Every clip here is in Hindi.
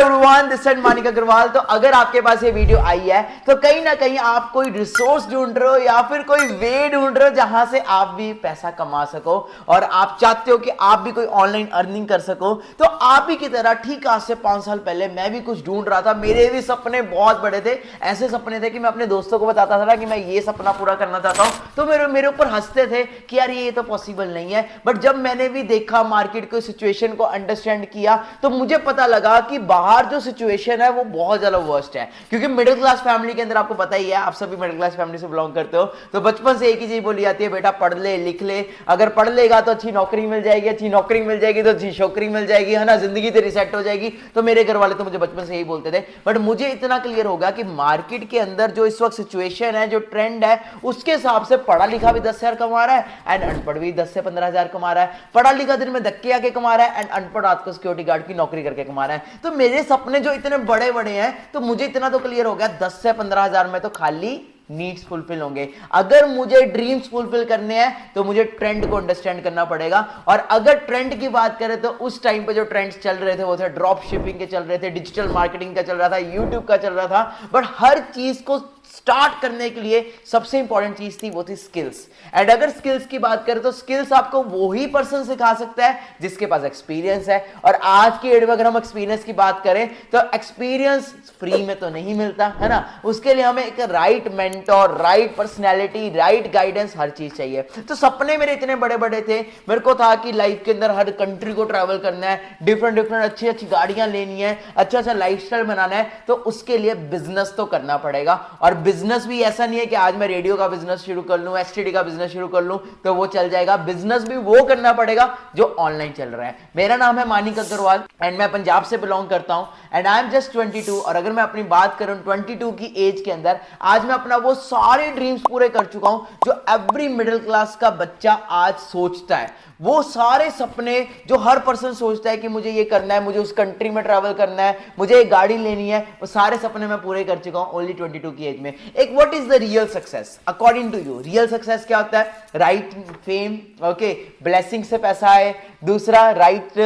Everyone, this is Manik Agarwal. तो अगर आपके पास ये वीडियो आई है तो कहीं ना कहीं आप कोई रिसोर्स ढूंढ रहे हो या फिर कोई वे ढूंढ रहे हो जहां से आप भी पैसा कमा सको और आप चाहते हो कि आप भी कोई ऑनलाइन अर्निंग कर सको। तो आप ही की तरह ठीक आज से 5 साल पहले मैं भी कुछ ढूंढ रहा था। मेरे भी सपने बहुत बड़े थे, ऐसे सपने थे कि मैं अपने दोस्तों को बताता था ना कि मैं ये सपना पूरा करना चाहता हूं, तो मेरे ऊपर हंसते थे कि यार ये तो पॉसिबल नहीं है। बट जब मैंने भी देखा, मार्केट की सिचुएशन को अंडरस्टैंड किया, तो मुझे पता लगा कि बाहर जो सिचुएशन है वो बहुत ज्यादा वर्स्ट है। क्योंकि मिडिल क्लास फैमिली के अंदर आपको पता ही है, आप सभी मिडिल क्लास फैमिली से बिलोंग करते हो, तो बचपन से एक ही चीज बोली जाती है, बेटा पढ़ ले लिख ले, अगर पढ़ लेगा तो अच्छी नौकरी मिल जाएगी, अच्छी नौकरी मिल जाएगी तो अच्छी छोकरी मिल जाएगी, है ना, जिंदगी तेरी सेट हो जाएगी। तो मेरे घर वाले तो मुझे बचपन से यही बोलते थे। बट मुझे इतना क्लियर हो गया कि मार्केट के अंदर जो इस वक्त सिचुएशन है, जो ट्रेंड है, उसके हिसाब से पढ़ा लिखा भी 10,000 कमा रहा है एंड अनपढ़ भी 10 से 15,000 कमा रहा है। पढ़ा लिखा दिन में धक्के आके कमा रहा है एंड अनपढ़ रात को सिक्योरिटी गार्ड की नौकरी करके कमा रहा है। तो मेरे सपने जो इतने बड़े बड़े हैं, तो मुझे इतना तो क्लियर हो गया 10 से 15,000 में तो खाली नीड्स फुलफिल होंगे। अगर मुझे ड्रीम्स फुलफिल करने हैं तो मुझे ट्रेंड को अंडरस्टैंड करना पड़ेगा। और अगर ट्रेंड की बात करें तो उस टाइम पे जो ट्रेंड्स चल रहे थे वो थे ड्रॉप शिपिंग के चल रहे थे, डिजिटल मार्केटिंग का चल रहा था, यूट्यूब का चल रहा था। बट हर चीज को स्टार्ट करने के लिए सबसे इंपॉर्टेंट चीज थी, वो थी स्किल्स। एंड अगर स्किल्स की बात करें तो स्किल्स आपको वही पर्सन सिखा सकता है जिसके पास एक्सपीरियंस है। और आज की एड में अगर हम एक्सपीरियंस की बात करें तो एक्सपीरियंस फ्री में तो नहीं मिलता, है ना। उसके लिए हमें एक right mentor, right personality, right guidance, हर चीज चाहिए। तो सपने मेरे इतने बड़े बड़े थे, मेरे को था कि लाइफ के अंदर हर कंट्री को ट्रैवल करना है, डिफरेंट अच्छी अच्छी गाड़ियां लेनी है, अच्छा लाइफस्टाइल बनाना है। तो उसके लिए बिजनेस तो करना पड़ेगा। और बिजनेस भी ऐसा नहीं है कि आज मैं रेडियो का बिजनेस शुरू कर लूं, एसटीडी का बिजनेस शुरू कर लूं तो वो चल जाएगा। बिजनेस भी वो करना पड़ेगा जो ऑनलाइन चल रहा है। मेरा नाम है मानिक अग्रवाल एंड मैं पंजाब से बिलोंग करता हूं एंड आई एम जस्ट 22। और अगर मैं अपनी बात करूं 22 की एज के अंदर, आज मैं अपना वो सारे ड्रीम्स पूरे कर चुका हूं जो एवरी मिडिल क्लास का बच्चा आज सोचता है। वो सारे सपने जो हर पर्सन सोचता है कि मुझे ये करना है, मुझे उस कंट्री में ट्रैवल करना है, मुझे एक गाड़ी लेनी है, वो सारे सपने मैं पूरे कर चुका हूं ओनली 22 की एज में। एक what is the real success according to you? Real success क्या होता है? राइट फेम, ओके, ब्लेसिंग से पैसा आए। दूसरा, राइट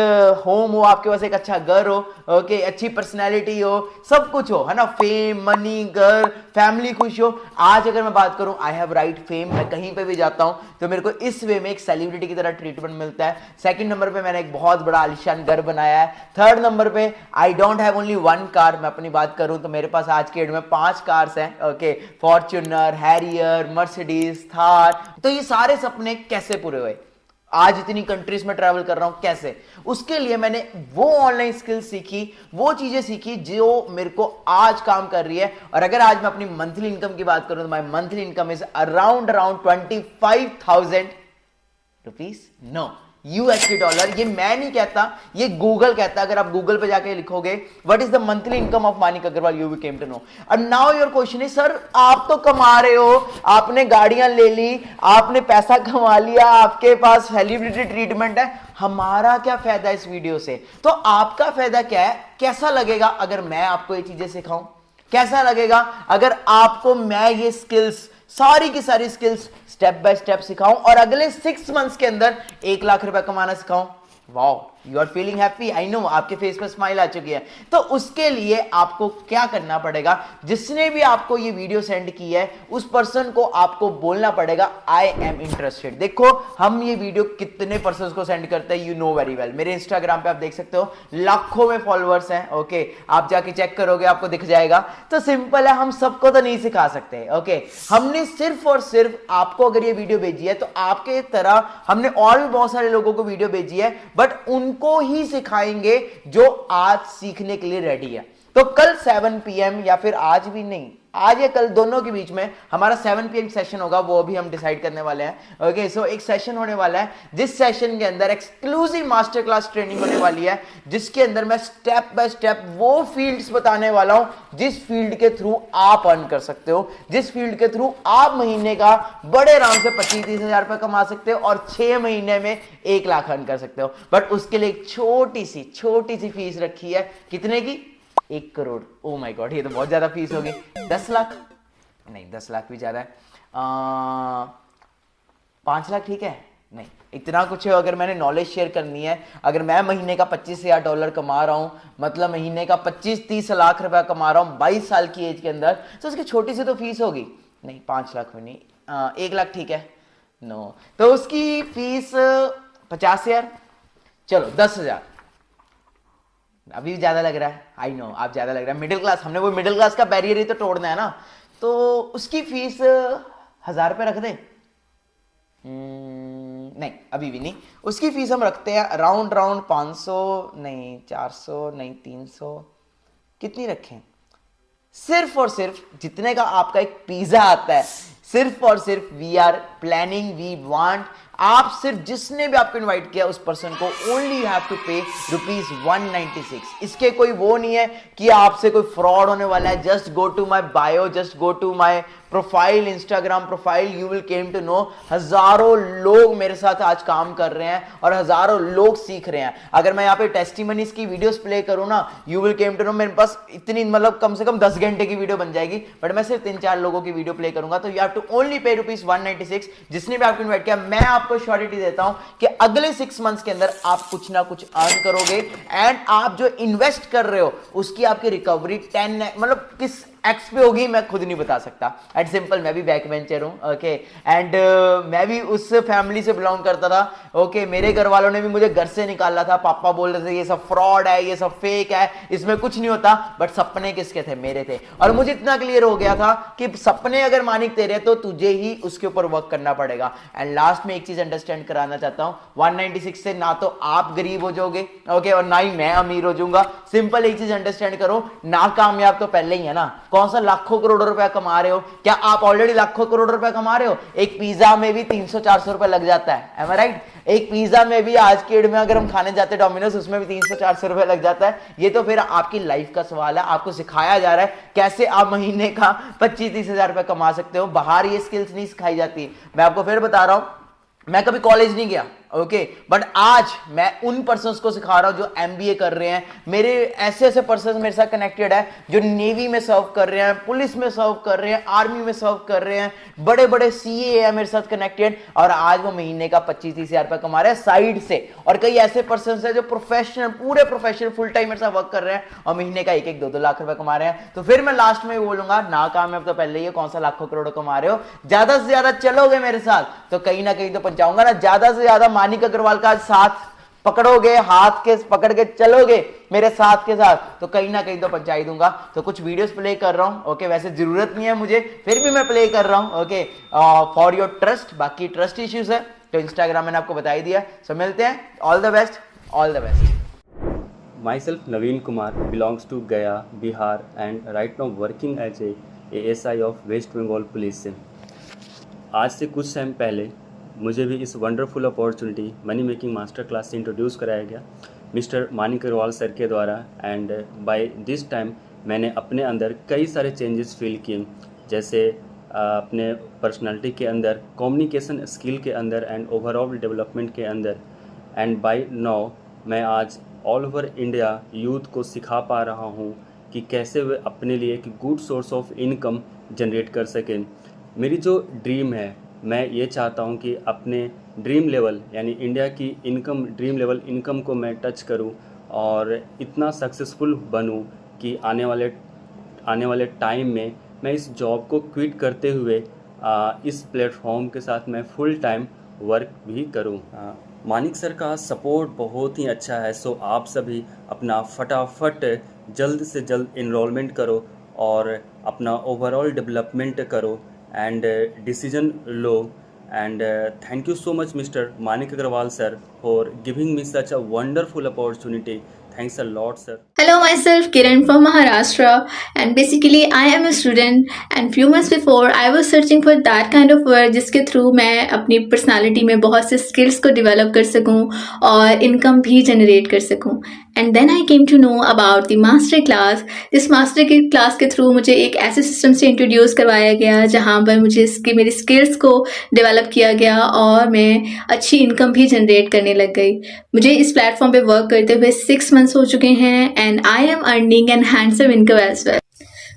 होम हो, आपके पास एक अच्छा घर हो, ओके, अच्छी पर्सनैलिटी हो, सब कुछ हो, है ना, फेम, मनी, घर, फैमिली खुश हो। आज अगर मैं बात करूं, आई हैव राइट फेम, मैं कहीं पे भी जाता हूं तो मेरे को इस वे में एक सेलिब्रिटी की तरह ट्रीटमेंट मिलता है। सेकंड नंबर पे मैंने एक बहुत बड़ा आलिशान घर बनाया है। थर्ड नंबर पे I don't have only one car. मैं अपनी बात करूं तो मेरे पास आज के डेट में 5 कार्स हैं, okay, Fortuner, Harrier, Mercedes, Thar. तो ये सारे सपने कैसे पूरे हुए? आज इतनी कंट्रीज में ट्रैवल कर रहा हूं, कैसे? उसके लिए मैंने वो ऑनलाइन स्किल्स सीखी, वो चीजें सीखी जो मेरे को आज काम कर रही है। और अगर आज मैं अपनी मंथली इनकम की बात करूं तो my monthly income is around 25,000 rupees, no, USD dollar. ये मैं नहीं कहता, ये गूगल कहता है। अगर आप गूगल पे जाके लिखोगे what is the monthly income of Manik Agarwal, you will came to know. And now your question is, sir आप तो कमा रहे हो, आपने गाड़ियां ले ली, आपने पैसा कमा लिया, आपके पास सेलिब्रिटी ट्रीटमेंट है, हमारा क्या फायदा इस वीडियो से? तो आपका फायदा क्या है? कैसा लगेगा अगर मैं आपको ये चीजें सिखाऊं? कैसा लगेगा अगर आपको मैं ये स्किल्स, सारी की सारी स्किल्स स्टेप बाय स्टेप सिखाऊं और अगले 6 मंथ्स के अंदर 1 लाख रुपए कमाना सिखाऊं? Wow, you are feeling happy, I know, आपके फेस पे स्माइल आ चुकी है। तो उसके लिए आपको क्या करना पड़ेगा? जिसने भी आपको ये वीडियो सेंड की है उस पर्सन को आपको बोलना पड़ेगा आई एम इंटरेस्टेड। देखो हम ये वीडियो कितने पर्सन को सेंड करते हैं, यू नो वेरी वेल। मेरे इंस्टाग्राम पे आप देख सकते हो लाखों में फॉलोअर्स हैं, ओके, आप जाके चेक करोगे आपको दिख जाएगा। तो सिंपल है, हम सबको तो नहीं सिखा सकते, ओके। हमने सिर्फ और सिर्फ आपको अगर ये वीडियो भेजी है तो आपके तरह हमने और भी बहुत सारे लोगों को वीडियो भेजी है, बट उनको ही सिखाएंगे जो आज सीखने के लिए रेडी है। तो कल 7 PM या फिर आज भी नहीं, आज या कल दोनों के बीच में हमारा 7 PM सेशन होगा, वो अभी हम डिसाइड करने वाले हैं, ओके। सो एक सेशन होने वाला है जिस सेशन के अंदर एक्सक्लूसिव मास्टर क्लास ट्रेनिंग होने वाली है, जिसके अंदर मैं स्टेप बाय स्टेप वो फील्ड्स बताने वाला हूं जिस फील्ड के थ्रू आप अर्न कर सकते हो, जिस फील्ड के थ्रू आप महीने का बड़े आराम से 25-30 हजार रुपए कमा सकते हो और 6 महीने में 1 लाख अर्न कर सकते हो। बट उसके लिए एक छोटी सी फीस रखी है, कितने की? 1 करोड़। ओ माय गॉड, ये तो बहुत ज्यादा फीस होगी। 10 लाख नहीं, 10 लाख भी ज्यादा है। 5 लाख ठीक है? नहीं, इतना कुछ है। अगर मैंने नॉलेज शेयर करनी है, अगर मैं महीने का $25,000 कमा रहा हूँ, मतलब महीने का 25-30 लाख रुपया कमा रहा हूँ 22 साल की एज के अंदर, तो उसकी छोटी सी तो फीस होगी। नहीं, 5 लाख में नहीं, 1 लाख ठीक है, नो, तो उसकी फीस 50,000, चलो 10,000, अभी ज्यादा लग रहा है, आई नो आप ज्यादा लग रहा है, मिडिल क्लास, हमने वो मिडिल क्लास का बैरियर ही तो तोड़ना है ना, तो उसकी फीस 1,000 रुपये रख दे। नहीं, अभी भी नहीं, उसकी फीस हम रखते हैं राउंड 500, नहीं 400, नहीं 300, कितनी रखें, सिर्फ और सिर्फ जितने का आपका एक पिज्जा आता है, सिर्फ और सिर्फ we are planning, we want, आप सिर्फ जिसने भी आपको इनवाइट किया उस पर्सन को ओनली यू हैव टू पे ₹196। इसके कोई वो नहीं है कि आपसे कोई फ्रॉड होने वाला है। Just go to my bio, just go to my profile, Instagram profile, you will came to know हजारों लोग मेरे साथ आज काम कर रहे हैं और हजारों लोग सीख रहे हैं। अगर मैं यहाँ पे टेस्टिमनीज की वीडियोस प्ले करूँ ना, you will came to know, मेरे पास इतनी मतलब कम से कम 10 घंटे की वीडियो बन जाएगी, बट मैं सिर्फ 3-4 लोगों की वीडियो प्ले करूंगा। तो you have to only pay ₹196। जिसने भी आपको इन्वाइट किया, मैं आपको श्योरिटी देता हूं कि अगले 6 मंथ्स के अंदर आप कुछ ना कुछ अर्न करोगे, एंड आप जो इन्वेस्ट कर रहे हो उसकी आपकी रिकवरी 10 मतलब किस एक्स पे होगी मैं खुद नहीं बता सकता। एट सिंपल, मैं भी बैक बेंचर हूं, ओके, एंड मैं भी उस फैमिली से बिलोंग करता था, ओके, मेरे घर वालों ने भी मुझे घर से निकाला था, पापा बोल रहे थे ये सब फ्रॉड है, ये सब फेक है, इसमें कुछ नहीं होता, बट सपने किसके थे? मेरे थे। और मुझे इतना क्लियर हो गया था कि सपने अगर मानिक तेरे तो तुझे ही उसके ऊपर वर्क करना पड़ेगा। एंड लास्ट में एक चीज अंडरस्टैंड कराना चाहता हूं, 196 से ना तो आप गरीब हो जाओगे, ओके, और ना ही मैं अमीर हो जाऊंगा। सिंपल एक चीज अंडरस्टैंड करो, ना कामयाब तो पहले ही है ना, कौन सा लाखों करोड़ों रुपया कमा रहे हो? क्या आप ऑलरेडी लाखों करोड़ रुपया कमा रहे हो? एक पिज्जा में भी 300-400 रुपया लग जाता है, एम आई राइट? एक पिज्जा में भी आज के डेट में अगर हम खाने जाते हैं डोमिनोज, उसमें भी 300-400 रुपया लग जाता है। ये तो फिर आपकी लाइफ का सवाल है, आपको सिखाया जा रहा है कैसे आप महीने का 25-30 हजार रुपया कमा सकते हो। बाहर ये स्किल्स नहीं सिखाई जाती। मैं आपको फिर बता रहा हूं, मैं कभी कॉलेज नहीं गया, ओके, बट आज मैं उन पर्सन्स को सिखा रहा हूं जो एमबीए कर रहे हैं। मेरे ऐसे ऐसे पर्सन्स मेरे साथ कनेक्टेड है जो नेवी में सर्व कर रहे हैं, पुलिस में सर्व कर रहे हैं, आर्मी में सर्व कर रहे हैं, बड़े बड़े सीए है मेरे साथ कनेक्टेड, और आज वो महीने का 25-30 हजार रुपया कमा रहे हैं साइड से। और कई ऐसे पर्सन्स है जो प्रोफेशनल, पूरे प्रोफेशनल फुल टाइम मेरे साथ वर्क कर रहे हैं और महीने का 1-1, 2-2 लाख रुपया कमा रहे हैं। तो फिर मैं लास्ट में बोलूंगा, ना कामयाब तो पहले ही, कौन सा लाखों करोड़ों कमा रहे हो? ज्यादा से ज्यादा चलोगे मेरे साथ तो कहीं ना कहीं तो पहुंचाऊंगा ना। ज्यादा से ज्यादा मानिक अग्रवाल का साथ पकड़ोगे, हाथ के पकड़ के चलोगे मेरे साथ के साथ, तो कहीं ना कहीं तो पहुंचाई दूंगा। तो कुछ वीडियोस प्ले कर रहा हूं, ओके, वैसे जरूरत नहीं है मुझे, फिर भी मैं प्ले कर रहा हूं, ओके, फॉर योर ट्रस्ट। बाकी ट्रस्ट इश्यूज है तो इंस्टाग्राम मैंने आपको बता ही दिया। सो मिलते हैं, all the best, all the best. Myself Naveen Kumar belongs to Gaya, Bihar and right now working as a ASI of West Bengal Police। आज से कुछ टाइम पहले मुझे भी इस wonderful opportunity money making master class से इंट्रोड्यूस कराया गया मिस्टर मानिक अग्रवाल सर के द्वारा, एंड बाय दिस टाइम मैंने अपने अंदर कई सारे चेंजेस फील किए, जैसे अपने पर्सनालिटी के अंदर, कम्युनिकेशन स्किल के अंदर एंड ओवरऑल डेवलपमेंट के अंदर। एंड बाय नाउ मैं आज ऑल ओवर इंडिया यूथ को सिखा पा रहा हूँ कि कैसे वे अपने लिए एक good source of income generate कर सकें। मेरी जो ड्रीम है, मैं ये चाहता हूँ कि अपने ड्रीम लेवल यानी इंडिया की इनकम, ड्रीम लेवल इनकम को मैं टच करूँ और इतना सक्सेसफुल बनूँ कि आने वाले टाइम में मैं इस जॉब को क्विट करते हुए इस प्लेटफॉर्म के साथ मैं फुल टाइम वर्क भी करूँ। मानिक सर का सपोर्ट बहुत ही अच्छा है, सो आप सभी अपना फटाफट जल्द से जल्द इनरोलमेंट करो और अपना ओवरऑल डेवलपमेंट करो and decision low. And thank you so much Mr. Manik Agrawal sir for giving me such a wonderful opportunity. Thanks a lot sir. Hello, myself Kiran from Maharashtra, and basically I am a student, and few months before I was searching for that kind of work जिसके थ्रू मैं अपनी पर्सनालिटी में बहुत से स्किल्स को डेवलप कर सकूं और इनकम भी जनरेट कर सकूं। And then I came to know about the master class. इस मास्टर की क्लास के थ्रू मुझे एक ऐसे सिस्टम से इंट्रोड्यूस करवाया गया जहाँ पर मुझे मेरी स्किल्स को डेवलप किया गया और मैं अच्छी इनकम भी जनरेट करने लग गई। मुझे इस प्लेटफॉर्म पे वर्क करते हुए 6 months हो चुके हैं and I am earning an handsome income as well.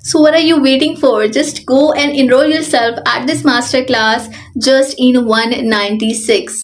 So what are you waiting for? Just go and enroll yourself at this master class just in 196.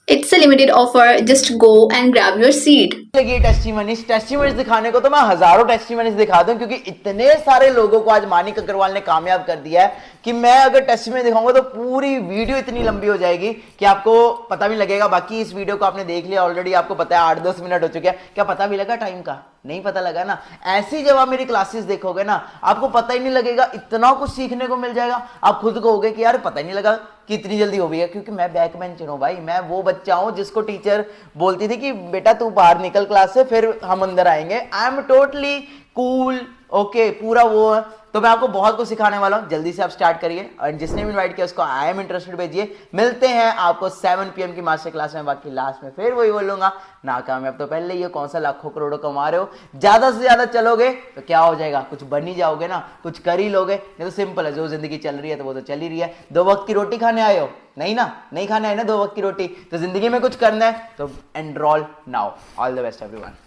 It's a limited offer. Just go and grab your seat. लगी टेस्टिमनीज दिखाने को तो मैं हजारों टेस्टिमनीज दिखा दूं, क्योंकि इतने सारे लोगों को आज मानिक अग्रवाल ने कामयाब कर दिया है कि मैं अगर टेस्टिमनी दिखाऊंगा तो पूरी वीडियो इतनी लंबी हो जाएगी कि आपको पता भी लगेगा। बाकी इस वीडियो को आपने देख लिया ऑलरेडी, आपको पता है 8-10 मिनट हो चुके हैं, क्या पता भी लगा टाइम का? नहीं पता लगा ना। ऐसी जब आप मेरी क्लासेस देखोगे ना, आपको पता ही नहीं लगेगा, इतना कुछ सीखने को मिल जाएगा। आप खुद कहोगे कि यार पता ही नहीं लगा कि इतनी जल्दी हो गई है, क्योंकि मैं बैक बेंचर हूं भाई। मैं वो बच्चा हूं जिसको टीचर बोलती थी कि बेटा तू बाहर निकल क्लास से, फिर हम अंदर आएंगे। I am totally cool, okay, पूरा वो है। तो मैं आपको बहुत कुछ सिखाने वाला हूं, जल्दी से आप स्टार्ट करिए, और जिसने भी इनवाइट किया उसको आई एम इंटरेस्टेड भेजिए। मिलते हैं आपको 7 PM की मास्टर क्लास में। बाकी लास्ट में फिर वही बोलूंगा, नाकामयाब तो पहले ही है, कौन सा लाखों करोड़ों कमा रहे हो। ज्यादा से ज्यादा चलोगे तो क्या हो जाएगा, कुछ बन ही जाओगे ना, कुछ कर ही लोगे। नहीं तो सिंपल है, जो जिंदगी चल रही है तो वो तो चल ही रही है। 2 वक्त की रोटी खाने आए हो? नहीं ना, नहीं खाने आए ना 2 वक्त की रोटी, तो जिंदगी में कुछ करना है तो enrol now. All the best everyone.